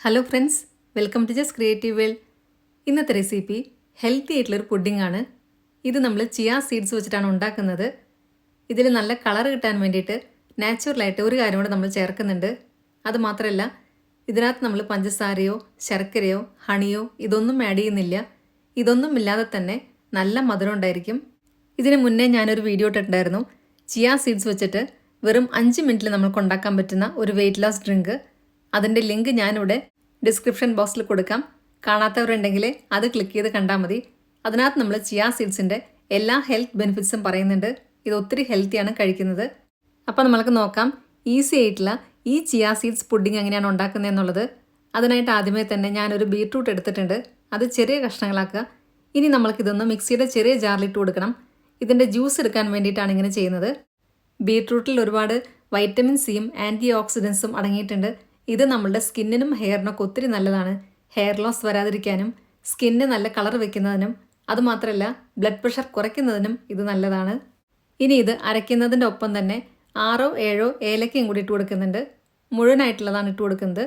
Hello friends, welcome to just creative world. ഇന്നത്തെ recipe healthy ആയിട്ടുള്ളൊരു pudding ആണ്. ഇത് നമ്മൾ ചിയ സീഡ്സ് വെച്ചിട്ടാണ് ഉണ്ടാക്കുന്നത്. ഇതിൽ നല്ല കളർ കിട്ടാൻ വേണ്ടിയിട്ട് നാച്ചുറലായിട്ട് ഒരു കാര്യം കൂടെ നമ്മൾ ചേർക്കുന്നുണ്ട്. അതുമാത്രമല്ല, ഇതിനകത്ത് നമ്മൾ പഞ്ചസാരയോ ശർക്കരയോ ഹണിയോ ഇതൊന്നും ആഡ് ചെയ്യുന്നില്ല. ഇതൊന്നും ഇല്ലാതെ തന്നെ നല്ല മധുരം ഉണ്ടായിരിക്കും. ഇതിന് മുന്നേ ഞാനൊരു വീഡിയോ ഇട്ടിട്ടുണ്ടായിരുന്നു. ചിയ സീഡ്സ് വെച്ചിട്ട് വെറും 5 മിനിറ്റിൽ നമുക്ക് ഉണ്ടാക്കാൻ പറ്റുന്ന ഒരു വെയിറ്റ് ലോസ് ഡ്രിങ്ക്. അതിൻ്റെ ലിങ്ക് ഞാനിവിടെ ഡിസ്ക്രിപ്ഷൻ ബോക്സിൽ കൊടുക്കാം. കാണാത്തവരുണ്ടെങ്കിൽ അത് ക്ലിക്ക് ചെയ്ത് കണ്ടാൽ മതി. അതിനകത്ത് നമ്മൾ ചിയ സീഡ്സിൻ്റെ എല്ലാ ഹെൽത്ത് ബെനിഫിറ്റ്സും പറയുന്നുണ്ട്. ഇത് ഒത്തിരി ഹെൽത്തിയാണ് കഴിക്കുന്നത്. അപ്പോൾ നമുക്ക് നോക്കാം ഈസി ആയിട്ടുള്ള ഈ ചിയ സീഡ്സ് പുഡിംഗ് എങ്ങനെയാണ് ഉണ്ടാക്കുന്നത് എന്നുള്ളത്. അതിനായിട്ട് ആദ്യമേ തന്നെ ഞാനൊരു ബീട്രൂട്ട് എടുത്തിട്ടുണ്ട്. അത് ചെറിയ കഷ്ണങ്ങളാക്കുക. ഇനി നമ്മൾക്കിതൊന്ന് മിക്സിയുടെ ചെറിയ ജാറിലിട്ട് കൊടുക്കണം. ഇതിൻ്റെ ജ്യൂസ് എടുക്കാൻ വേണ്ടിയിട്ടാണ് ഇങ്ങനെ ചെയ്യുന്നത്. ബീട്രൂട്ടിൽ ഒരുപാട് വൈറ്റമിൻ സിയും ആൻറ്റി ഓക്സിഡൻസും അടങ്ങിയിട്ടുണ്ട്. ഇത് നമ്മളുടെ സ്കിന്നിനും ഹെയറിനൊക്കെ ഒത്തിരി നല്ലതാണ്. ഹെയർ ലോസ് വരാതിരിക്കാനും സ്കിന്ന് നല്ല കളർ വെക്കുന്നതിനും അതുമാത്രമല്ല ബ്ലഡ് പ്രഷർ കുറയ്ക്കുന്നതിനും ഇത് നല്ലതാണ്. ഇനി ഇത് അരയ്ക്കുന്നതിൻ്റെ ഒപ്പം തന്നെ 6-7 ഏലക്കയും കൂടി ഇട്ട് കൊടുക്കുന്നുണ്ട്. മുഴുവനായിട്ടുള്ളതാണ് ഇട്ട് കൊടുക്കുന്നത്.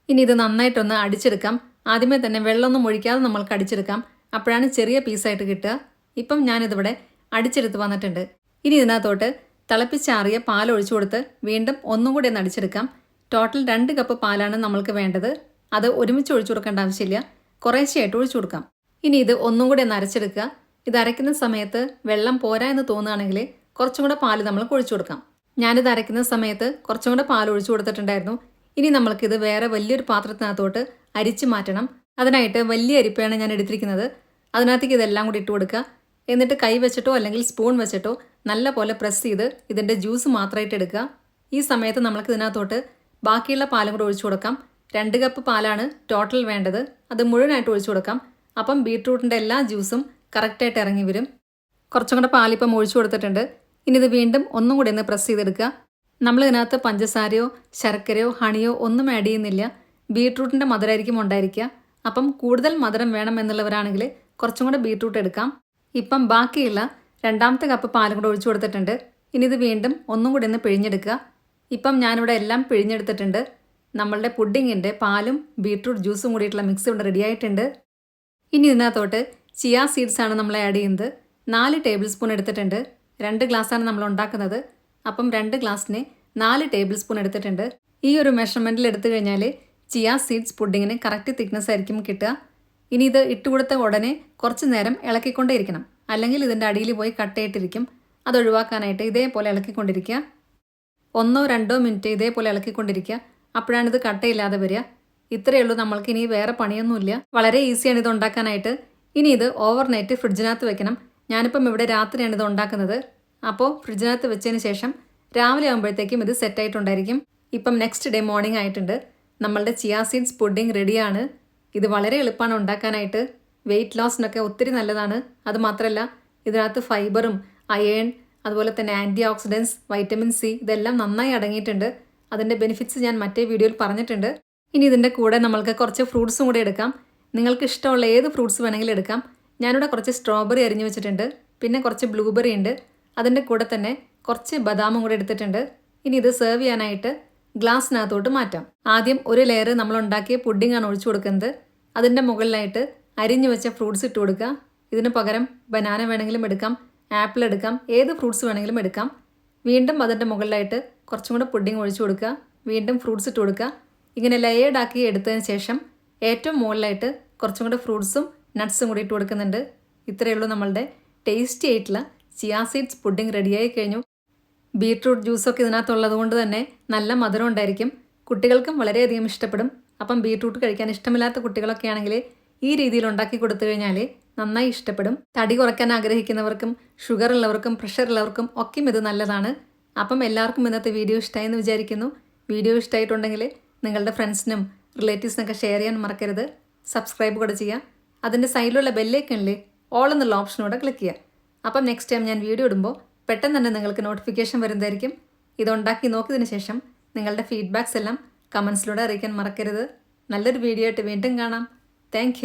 ഇനി ഇത് നന്നായിട്ടൊന്ന് അടിച്ചെടുക്കാം. ആദ്യമേ തന്നെ വെള്ളമൊന്നും ഒഴിക്കാതെ നമ്മൾക്ക് അടിച്ചെടുക്കാം. അപ്പോഴാണ് ചെറിയ പീസായിട്ട് കിട്ടുക. ഇപ്പം ഞാനിതിവിടെ അടിച്ചെടുത്ത് വന്നിട്ടുണ്ട്. ഇനി ഇതിനകത്തോട്ട് തിളപ്പിച്ചാറിയ പാൽ ഒഴിച്ചു കൊടുത്ത് വീണ്ടും ഒന്നും കൂടി ഒന്ന് അടിച്ചെടുക്കാം. ടോട്ടൽ 2 കപ്പ് പാലാണ് നമ്മൾക്ക് വേണ്ടത്. അത് ഒരുമിച്ച് ഒഴിച്ചു കൊടുക്കേണ്ട ആവശ്യമില്ല, കുറേശ്ശെയായിട്ട് ഒഴിച്ചു കൊടുക്കാം. ഇനി ഇത് ഒന്നും കൂടി ഒന്ന് അരച്ചെടുക്കുക. ഇത് അരയ്ക്കുന്ന സമയത്ത് വെള്ളം പോരാ എന്ന് തോന്നുകയാണെങ്കിൽ കുറച്ചും കൂടെ പാൽ നമ്മൾക്ക് ഒഴിച്ചു കൊടുക്കാം. ഞാനിത് അരയ്ക്കുന്ന സമയത്ത് കുറച്ചും കൂടെ പാൽ ഒഴിച്ചു കൊടുത്തിട്ടുണ്ടായിരുന്നു. ഇനി നമ്മൾക്കിത് വേറെ വലിയൊരു പാത്രത്തിനകത്തോട്ട് അരിച്ച് മാറ്റണം. അതിനായിട്ട് വലിയ അരിപ്പയാണ് ഞാൻ എടുത്തിരിക്കുന്നത്. അതിനകത്തേക്ക് ഇതെല്ലാം കൂടി ഇട്ട് കൊടുക്കുക. എന്നിട്ട് കൈ വെച്ചിട്ടോ അല്ലെങ്കിൽ സ്പൂൺ വെച്ചിട്ടോ നല്ല പോലെ പ്രസ് ചെയ്ത് ഇതിൻ്റെ ജ്യൂസ് മാത്രമായിട്ട് എടുക്കുക. ഈ സമയത്ത് നമ്മൾക്ക് ഇതിനകത്തോട്ട് ബാക്കിയുള്ള പാലും കൂടെ ഒഴിച്ചു കൊടുക്കാം. 2 കപ്പ് പാലാണ് ടോട്ടൽ വേണ്ടത്. അത് മുഴുവനായിട്ട് ഒഴിച്ചു കൊടുക്കാം. അപ്പം ബീട്രൂട്ടിൻ്റെ എല്ലാ ജ്യൂസും കറക്റ്റായിട്ട് ഇറങ്ങി വരും. കുറച്ചും കൂടെ പാലിപ്പം ഒഴിച്ചു കൊടുത്തിട്ടുണ്ട്. ഇനി ഇത് വീണ്ടും ഒന്നും കൂടി ഒന്ന് പ്രസ് ചെയ്തെടുക്കുക. നമ്മളിതിനകത്ത് പഞ്ചസാരയോ ശർക്കരയോ ഹണിയോ ഒന്നും ആഡ് ചെയ്യുന്നില്ല. ബീട്രൂട്ടിൻ്റെ മധുരമായിരിക്കും ഉണ്ടായിരിക്കുക. അപ്പം കൂടുതൽ മധുരം വേണം എന്നുള്ളവരാണെങ്കിൽ കുറച്ചും കൂടെ ബീട്രൂട്ട് എടുക്കാം. ഇപ്പം ബാക്കിയുള്ള 2ാമത്തെ കപ്പ് പാലും കൂടെ ഒഴിച്ചു കൊടുത്തിട്ടുണ്ട്. ഇനി ഇത് വീണ്ടും ഒന്നും കൂടി ഒന്ന് പിഴിഞ്ഞെടുക്കുക. ഇപ്പം ഞാനിവിടെ എല്ലാം പിഴിഞ്ഞെടുത്തിട്ടുണ്ട്. നമ്മളുടെ പുഡിങ്ങിൻ്റെ പാലും ബീട്രൂട്ട് ജ്യൂസും കൂടിയിട്ടുള്ള മിക്സ് ഇവിടെ റെഡി ആയിട്ടുണ്ട്. ഇനി ഇതിനകത്തോട്ട് ചിയ സീഡ്സ് ആണ് നമ്മൾ ആഡ് ചെയ്യുന്നത്. 4 ടേബിൾ സ്പൂൺ എടുത്തിട്ടുണ്ട്. 2 ഗ്ലാസ്സാണ് നമ്മൾ ഉണ്ടാക്കുന്നത്. അപ്പം 2 ഗ്ലാസ്സിന് 4 ടേബിൾ സ്പൂൺ എടുത്തിട്ടുണ്ട്. ഈ ഒരു മെഷർമെൻറ്റിൽ എടുത്തു കഴിഞ്ഞാൽ ചിയ സീഡ്സ് പുഡിങ്ങിന് കറക്റ്റ് തിക്നെസ് ആയിരിക്കും കിട്ടുക. ഇനി ഇത് ഇട്ടുകൊടുത്ത ഉടനെ കുറച്ച് നേരം ഇളക്കിക്കൊണ്ടേയിരിക്കണം. അല്ലെങ്കിൽ ഇതിൻ്റെ അടിയിൽ പോയി കട്ടയിട്ടിരിക്കും. അത് ഒഴിവാക്കാനായിട്ട് ഇതേപോലെ ഇളക്കിക്കൊണ്ടിരിക്കുക. 1-2 മിനിറ്റ് ഇതേപോലെ ഇളക്കിക്കൊണ്ടിരിക്കുക. അപ്പോഴാണിത് കട്ടയില്ലാതെ വരിക. ഇത്രയേ ഉള്ളൂ. നമ്മൾക്ക് ഇനി വേറെ പണിയൊന്നുമില്ല. വളരെ ഈസിയാണ് ഇത് ഉണ്ടാക്കാനായിട്ട്. ഇനി ഇത് ഓവർനൈറ്റ് ഫ്രിഡ്ജിനകത്ത് വെക്കണം. ഞാനിപ്പം ഇവിടെ രാത്രിയാണ് ഇത് ഉണ്ടാക്കുന്നത്. അപ്പോൾ ഫ്രിഡ്ജിനകത്ത് വെച്ചതിന് ശേഷം രാവിലെ ആകുമ്പോഴത്തേക്കും ഇത് സെറ്റായിട്ടുണ്ടായിരിക്കും. ഇപ്പം നെക്സ്റ്റ് ഡേ മോർണിംഗ് ആയിട്ടുണ്ട്. നമ്മളുടെ ചിയ സീഡ്സ് പുഡിംഗ് റെഡിയാണ്. ഇത് വളരെ എളുപ്പമാണ് ഉണ്ടാക്കാനായിട്ട്. വെയിറ്റ് ലോസിനൊക്കെ ഒത്തിരി നല്ലതാണ്. അതുമാത്രമല്ല ഇതിനകത്ത് ഫൈബറും അയേൺ അതുപോലെ തന്നെ ആൻറ്റി ഓക്സിഡൻസ് വൈറ്റമിൻ സി ഇതെല്ലാം നന്നായി അടങ്ങിയിട്ടുണ്ട്. അതിൻ്റെ ബെനിഫിറ്റ്സ് ഞാൻ മറ്റേ വീഡിയോയിൽ പറഞ്ഞിട്ടുണ്ട്. ഇനി ഇതിൻ്റെ കൂടെ നമ്മൾക്ക് കുറച്ച് ഫ്രൂട്ട്സും കൂടെ എടുക്കാം. നിങ്ങൾക്ക് ഇഷ്ടമുള്ള ഏത് ഫ്രൂട്ട്സ് വേണമെങ്കിലും എടുക്കാം. ഞാനിവിടെ കുറച്ച് സ്ട്രോബെറി അരിഞ്ഞു വെച്ചിട്ടുണ്ട്. പിന്നെ കുറച്ച് ബ്ലൂബെറി ഉണ്ട്. അതിൻ്റെ കൂടെ തന്നെ കുറച്ച് ബദാമും കൂടെ എടുത്തിട്ടുണ്ട്. ഇനി ഇത് സെർവ് ചെയ്യാനായിട്ട് ഗ്ലാസ്സിനകത്തോട്ട് മാറ്റാം. ആദ്യം ഒരു ലെയർ നമ്മൾ ഉണ്ടാക്കിയ പുഡിങ്ങാണ് ഒഴിച്ചു കൊടുക്കുന്നത്. അതിൻ്റെ മുകളിലായിട്ട് അരിഞ്ഞു വെച്ച ഫ്രൂട്ട്സ് ഇട്ട് കൊടുക്കുക. ഇതിന് പകരം ബനാന വേണമെങ്കിലും എടുക്കാം, ആപ്പിൾ എടുക്കാം, ഏത് ഫ്രൂട്ട്സ് വേണമെങ്കിലും എടുക്കാം. വീണ്ടും അതിൻ്റെ മുകളിലായിട്ട് കുറച്ചും കൂടെ പുഡിംഗ് ഒഴിച്ചു കൊടുക്കുക. വീണ്ടും ഫ്രൂട്ട്സ് ഇട്ട് കൊടുക്കുക. ഇങ്ങനെ ലെയേർഡാക്കി എടുത്തതിന് ശേഷം ഏറ്റവും മുകളിലായിട്ട് കുറച്ചും കൂടെ ഫ്രൂട്ട്സും നട്ട്സും കൂടി ഇട്ട് കൊടുക്കുന്നുണ്ട്. ഇത്രയേ ഉള്ളൂ. നമ്മളുടെ ടേസ്റ്റി ആയിട്ടുള്ള ചിയ സീഡ്സ് പുഡിംഗ് റെഡിയായി കഴിഞ്ഞു. ബീട്രൂട്ട് ജ്യൂസൊക്കെ ഇതിനകത്തുള്ളത് കൊണ്ട് തന്നെ നല്ല മധുരം ഉണ്ടായിരിക്കും. കുട്ടികൾക്കും വളരെയധികം ഇഷ്ടപ്പെടും. അപ്പം ബീട്രൂട്ട് കഴിക്കാൻ ഇഷ്ടമില്ലാത്ത കുട്ടികളൊക്കെ ആണെങ്കിൽ ഈ രീതിയിൽ ഉണ്ടാക്കി കൊടുത്തു കഴിഞ്ഞാൽ നന്നായി ഇഷ്ടപ്പെടും. തടി കുറയ്ക്കാൻ ആഗ്രഹിക്കുന്നവർക്കും ഷുഗർ ഉള്ളവർക്കും പ്രഷർ ഉള്ളവർക്കും ഒക്കെയും ഇത് നല്ലതാണ്. അപ്പം എല്ലാവർക്കും ഇന്നത്തെ വീഡിയോ ഇഷ്ടമായി എന്ന് വിചാരിക്കുന്നു. വീഡിയോ ഇഷ്ടമായിട്ടുണ്ടെങ്കിൽ നിങ്ങളുടെ ഫ്രണ്ട്സിനും റിലേറ്റീവ്സിനൊക്കെ ഷെയർ ചെയ്യാൻ മറക്കരുത്. സബ്സ്ക്രൈബ് കൂടെ ചെയ്യുക. അതിൻ്റെ സൈഡിലുള്ള ബെല്ലൈക്കണിൽ ഓൾ എന്നുള്ള ഓപ്ഷനോടെ ക്ലിക്ക് ചെയ്യുക. അപ്പം നെക്സ്റ്റ് ടൈം ഞാൻ വീഡിയോ ഇടുമ്പോൾ പെട്ടെന്ന് തന്നെ നിങ്ങൾക്ക് നോട്ടിഫിക്കേഷൻ വരുന്നതായിരിക്കും. ഇതുണ്ടാക്കി നോക്കിയതിന് ശേഷം നിങ്ങളുടെ ഫീഡ്ബാക്സ് എല്ലാം കമൻസിലൂടെ അറിയിക്കാൻ മറക്കരുത്. നല്ലൊരു വീഡിയോ ആയിട്ട് വീണ്ടും കാണാം. താങ്ക്